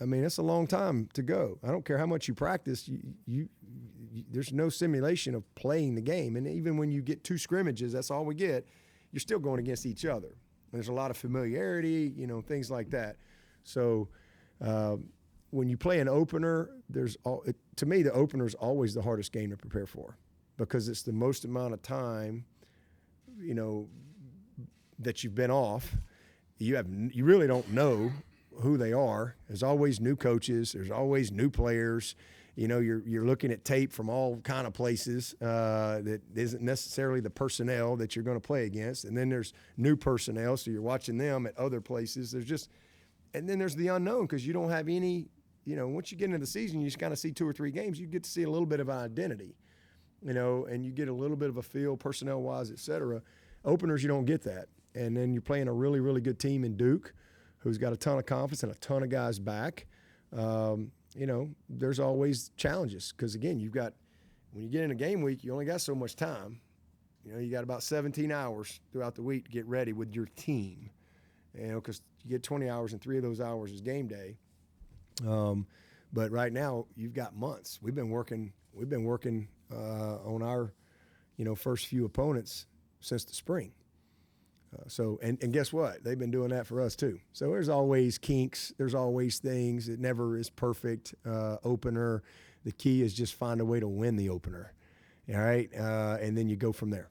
I mean, it's a long time to go. I don't care how much you practice. There's no simulation of playing the game. And even when you get 2 scrimmages, that's all we get, you're still going against each other. There's a lot of familiarity, things like that. So when you play an opener, to me, the opener is always the hardest game to prepare for because it's the most amount of time, that you've been off. You really don't know who they are. There's always new coaches. There's always new players. You're looking at tape from all kind of places that isn't necessarily the personnel that you're going to play against. And then there's new personnel, so you're watching them at other places. And then there's the unknown because you don't have any, once you get into the season, you just kind of see 2 or 3 games. You get to see a little bit of an identity, and you get a little bit of a feel personnel-wise, et cetera. Openers, you don't get that. And then you're playing a really, really good team in Duke who's got a ton of confidence and a ton of guys back. There's always challenges because, again, when you get in a game week, you only got so much time. You got about 17 hours throughout the week to get ready with your team, because you get 20 hours and 3 of those hours is game day. But right now you've got months. We've been working on our, first few opponents since the spring. And guess what? They've been doing that for us too. So there's always kinks. There's always things. It never is perfect. Opener. The key is just find a way to win the opener. All right? And then you go from there.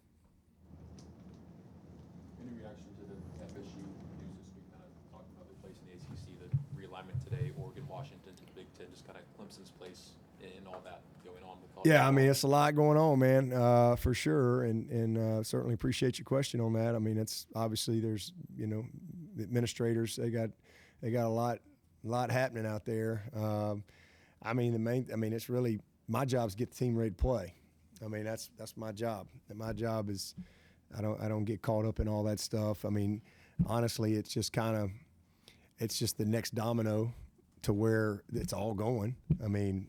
Any reaction to the FSU news this week, kind of talking about their place in the ACC, the realignment today, Oregon, Washington to the Big Ten, just kind of Clemson's place in all that going on with college Yeah, football? I mean, it's a lot going on, man, for sure, and certainly appreciate your question on that. I mean, it's obviously there's the administrators they got a lot happening out there. It's really my job is to get the team ready to play. I mean, that's my job. And my job is I don't get caught up in all that stuff. I mean, honestly, it's just the next domino to where it's all going. I mean,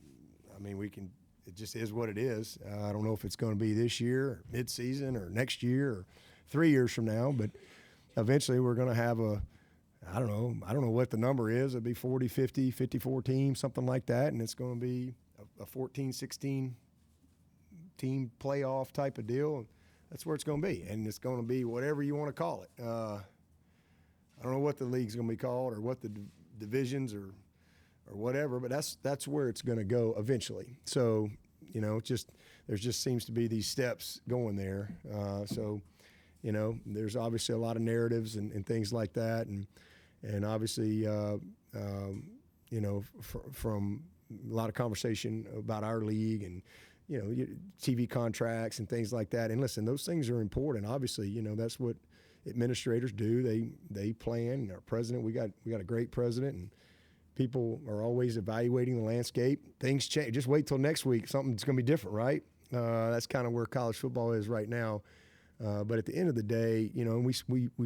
it just is what it is. I don't know if it's going to be this year, or mid-season, or next year, or 3 years from now, but eventually we're going to have I don't know what the number is. It'll be 40, 50, 54 teams, something like that, and it's going to be a 14, 16 team playoff type of deal. That's where it's going to be, and it's going to be whatever you want to call it. I don't know what the league's going to be called or what the divisions or whatever, but that's where it's going to go eventually. So, there just seems to be these steps going there. There's obviously a lot of narratives and things like that, and obviously, from a lot of conversation about our league and TV contracts and things like that. And listen, those things are important. Obviously, that's what administrators do. They plan. Our president, we got a great president, and people are always evaluating the landscape. Things change. Just wait till next week. Something's going to be different, right? That's kind of where college football is right now. But at the end of the day, we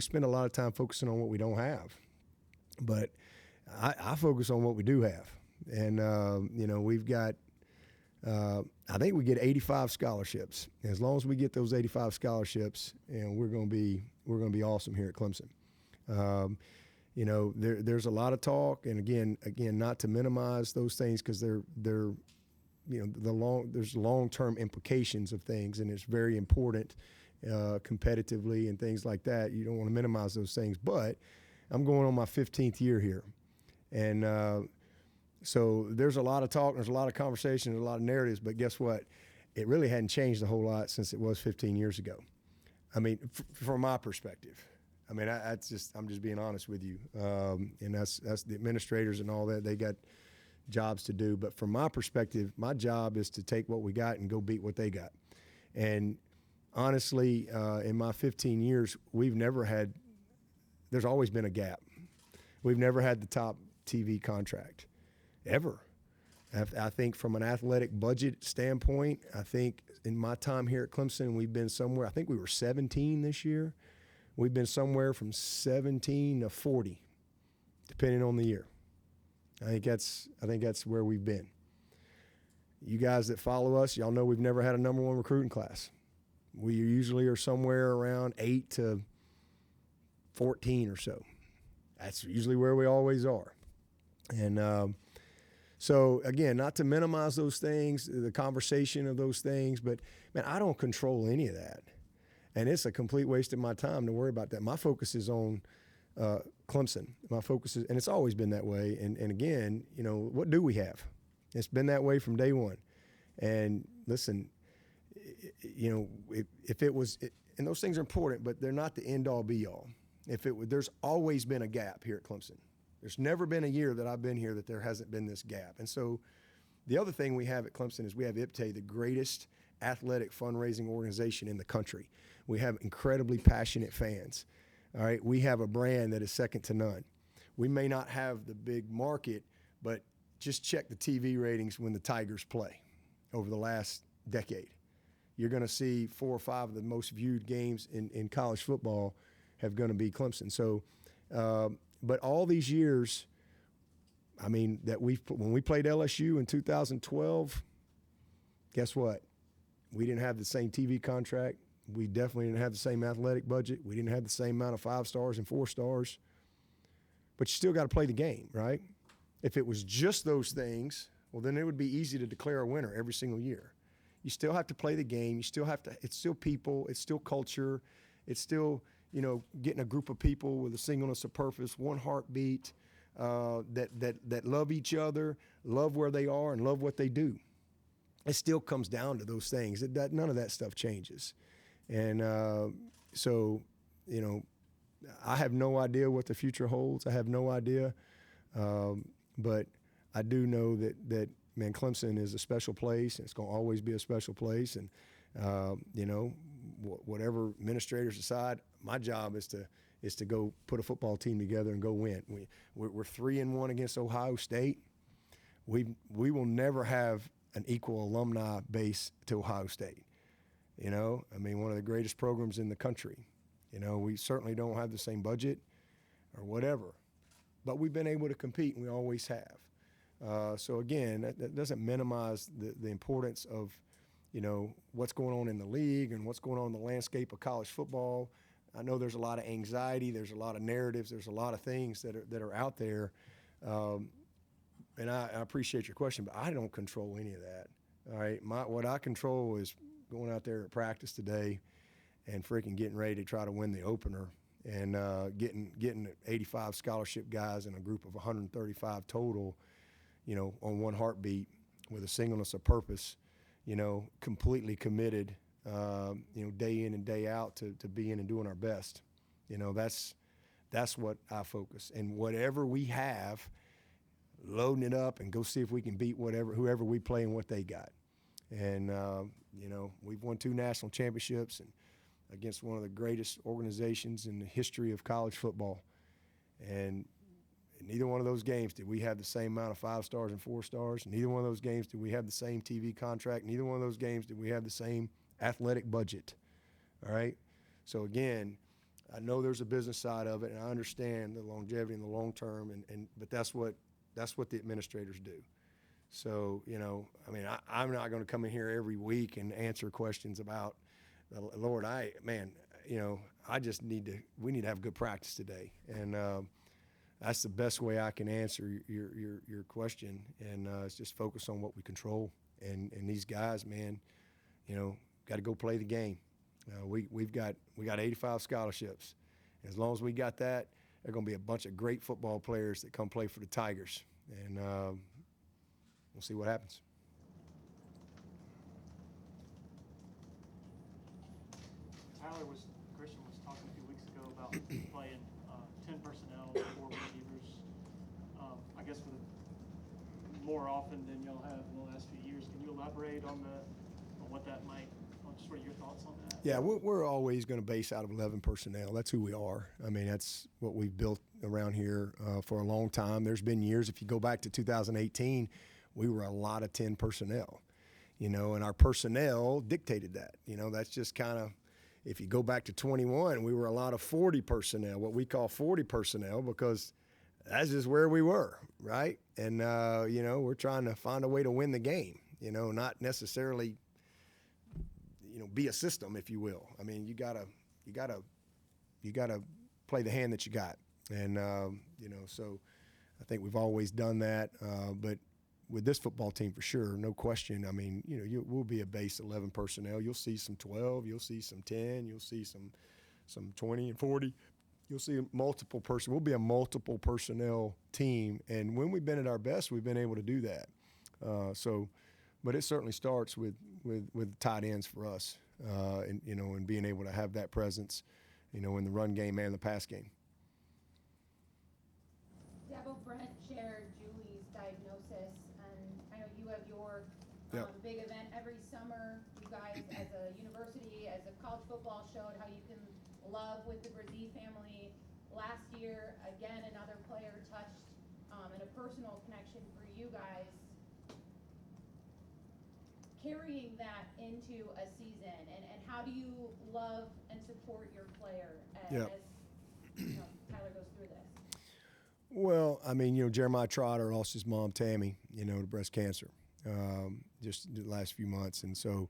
spend a lot of time focusing on what we don't have. But I focus on what we do have. And, we've got I think we get 85 scholarships. And as long as we get those 85 scholarships, we're going to be awesome here at Clemson. There's a lot of talk, and again, not to minimize those things because there's long-term implications of things, and it's very important competitively and things like that. You don't want to minimize those things, but I'm going on my 15th year here, and so there's a lot of talk, there's a lot of conversation, there's a lot of narratives, but guess what? It really hadn't changed a whole lot since it was 15 years ago. I mean, from my perspective. I mean, I'm just being honest with you. And that's the administrators and all that. They got jobs to do. But from my perspective, my job is to take what we got and go beat what they got. And honestly, in my 15 years, there's always been a gap. We've never had the top TV contract, ever. I think from an athletic budget standpoint, I think in my time here at Clemson, we've been somewhere, I think we were 17 this year. We've been somewhere from 17 to 40, depending on the year. I think that's where we've been. You guys that follow us, y'all know we've never had a number 1 recruiting class. We usually are somewhere around 8 to 14 or so. That's usually where we always are. And so, again, not to minimize those things, the conversation of those things, but, man, I don't control any of that. And it's a complete waste of my time to worry about that. My focus is on Clemson. My focus is, and it's always been that way. And again, what do we have? It's been that way from day one. And listen, if it was, and those things are important, but they're not the end all be all. There's always been a gap here at Clemson. There's never been a year that I've been here that there hasn't been this gap. And so the other thing we have at Clemson is we have IPTAY, the greatest athletic fundraising organization in the country. We have incredibly passionate fans. All right, we have a brand that is second to none. We may not have the big market, but just check the TV ratings when the Tigers play over the last decade. You're going to see 4 or 5 of the most viewed games in college football have going to be Clemson. So, but all these years, I mean, when we played LSU in 2012, guess what? We didn't have the same TV contract. We definitely didn't have the same athletic budget. We didn't have the same amount of 5 stars and 4 stars. But you still got to play the game, right? If it was just those things, well, then it would be easy to declare a winner every single year. You still have to play the game. You still have to. It's still people. It's still culture. It's still, getting a group of people with a singleness of purpose, one heartbeat, that love each other, love where they are, and love what they do. It still comes down to those things. None of that stuff changes. And so, I have no idea what the future holds. I have no idea. But I do know that man, Clemson is a special place, and it's going to always be a special place. And, whatever administrators decide, my job is to go put a football team together and go win. We're 3-1 against Ohio State. We will never have an equal alumni base to Ohio State. One of the greatest programs in the country. We certainly don't have the same budget or whatever, but we've been able to compete, and we always have. So again, that doesn't minimize the importance of, what's going on in the league and what's going on in the landscape of college football. I know there's a lot of anxiety, there's a lot of narratives, there's a lot of things that are out there. And I appreciate your question, but I don't control any of that. All right, what I control is going out there at practice today and freaking getting ready to try to win the opener, and getting 85 scholarship guys in a group of 135 total, on one heartbeat with a singleness of purpose, completely committed, day in and day out to being and doing our best. That's what I focus. And whatever we have, loading it up and go see if we can beat whoever we play and what they got. And, we've won 2 national championships and against one of the greatest organizations in the history of college football. And in neither one of those games did we have the same amount of 5 stars and 4 stars. Neither one of those games did we have the same TV contract. Neither one of those games did we have the same athletic budget. All right? So, again, I know there's a business side of it, and I understand the longevity and the long term, but that's what the administrators do. So, I'm not going to come in here every week and answer questions about, Lord, we need to have good practice today. And that's the best way I can answer your question. And it's just focus on what we control. And these guys, man, got to go play the game. We got 85 scholarships. And as long as we got that, there are going to be a bunch of great football players that come play for the Tigers. And we'll see what happens. Christian was talking a few weeks ago about playing 10 personnel, 4 receivers. I guess more often than y'all have in the last few years. Can you elaborate on what that might? Just what are your thoughts on that? Yeah, we're always going to base out of 11 personnel. That's who we are. That's what we've built around here for a long time. There's been years, if you go back to 2018, we were a lot of 10 personnel, and our personnel dictated that. That's just kind of, if you go back to 21, we were a lot of 40 personnel, what we call 40 personnel, because that's just where we were, right? And, we're trying to find a way to win the game, not necessarily, be a system, if you will. You gotta play the hand that you got. And, so I think we've always done that, but with this football team for sure, no question. I mean, we'll be a base 11 personnel. You'll see some 12, you'll see some 10, you'll see some 20 and 40. You'll see multiple person. We'll be a multiple personnel team, and when we've been at our best, we've been able to do that. But it certainly starts with tight ends for us, and being able to have that presence, in the run game and the pass game. Dabo, Brent shared Julie's diagnosis, and I know you have your Yep. big event every summer. You guys, as a university, as a college football, showed how you can love with the Brzee family. Last year, again, another player touched and a personal connection for you guys. Carrying that into a season, and how do you love and support your player as, Yep. Tyler goes through this? Well, I mean, Jeremiah Trotter lost his mom, Tammy, to breast cancer, just the last few months. And so,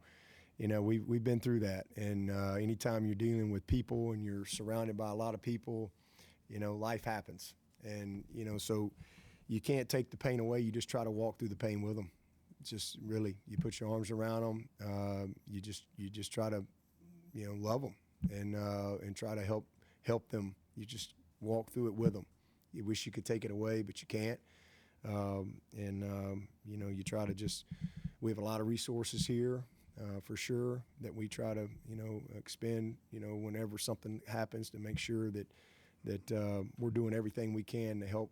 we've been through that. And anytime you're dealing with people and you're surrounded by a lot of people, life happens. And, so you can't take the pain away. You just try to walk through the pain with them. Just really, you put your arms around them. You just try to, love them and try to help them. You just walk through it with them. You wish you could take it away, but you can't. You try to we have a lot of resources here, for sure, that we try to, expend, whenever something happens, to make sure that we're doing everything we can to help,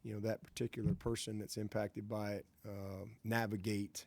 that particular person that's impacted by it, navigate